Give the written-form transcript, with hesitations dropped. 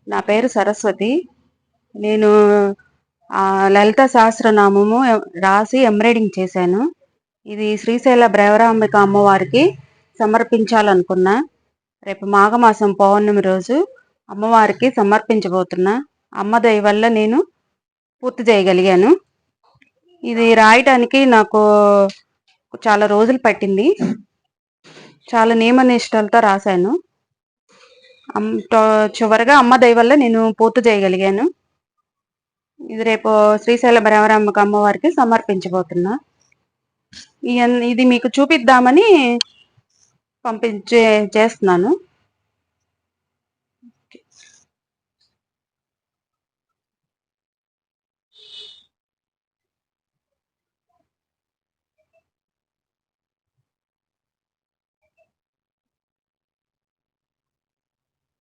నా పేరు సరస్వతి. నేను లలిత సహస్రనామము రాసి ఎంబ్రాయిడింగ్ చేశాను. ఇది శ్రీశైల బ్రవరాంబిక అమ్మవారికి సమర్పించాలనుకున్నా. రేపు మాఘమాసం పౌర్ణమి రోజు అమ్మవారికి సమర్పించబోతున్నా. అమ్మ దయ వల్ల నేను పూర్తి చేయగలిగాను. ఇది రాయటానికి నాకు చాలా రోజులు పట్టింది. చాలా నియమనిష్టలతో రాశాను. చివరగా అమ్మ దయ వల్ల నేను పూర్తి చేయగలిగాను. ఇది రేపు శ్రీశైల బ్రవరాంబిక అమ్మవారికి సమర్పించబోతున్నా. ఇది మీకు చూపిద్దామని చేస్తున్నాను.